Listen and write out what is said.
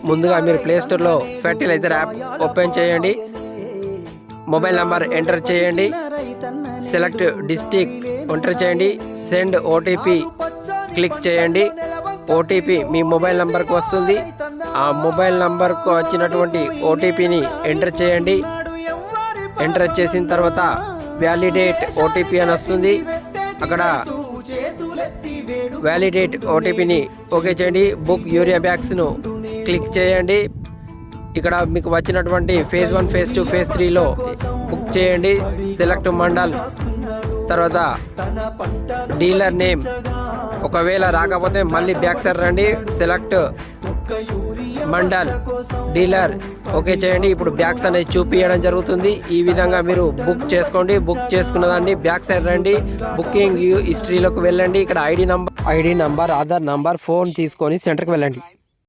ముందుగా మీరు ప్లే స్టోర్లో ఫెర్టిలైజర్ యాప్ ఓపెన్ చేయండి. మొబైల్ నంబర్ ఎంటర్ చేయండి. సెలెక్ట్ డిస్ట్రిక్ట్ ఎంటర్ చేయండి. సెండ్ ఓటీపీ క్లిక్ చేయండి. ఓటీపీ మీ మొబైల్ నంబర్కు వస్తుంది. ఆ మొబైల్ నంబర్కు వచ్చినటువంటి ఓటీపీని ఎంటర్ చేయండి. ఎంటర్ చేసిన తర్వాత వ్యాలిడేట్ ఓటీపీ అని వస్తుంది. అక్కడ వ్యాలిడేట్ ఓటీపీని ఓకే చేయండి. బుక్ యూరియా బ్యాగ్స్ను క్లిక్ చేయండి. ఇక్కడ మీకు వచ్చినటువంటి ఫేజ్ 1, ఫేజ్ 2, ఫేజ్ 3లో బుక్ చేయండి. సెలెక్ట్ మండల్, తర్వాత డీలర్ నేమ్. ఒకవేళ రాకపోతే మళ్ళీ బ్యాక్ సైడ్ రండి. సెలెక్ట్ మండల్, డీలర్ ఓకే చేయండి. ఇప్పుడు బ్యాగ్స్ అనేది చూపించడం జరుగుతుంది. ఈ విధంగా మీరు బుక్ చేసుకోండి. బుక్ చేసుకున్న దాన్ని బ్యాక్ సైడ్ రండి. బుకింగ్ హిస్టరీలోకి వెళ్ళండి. ఇక్కడ ID number, Aadhaar number, phone తీసుకొని సెంటర్కి వెళ్ళండి.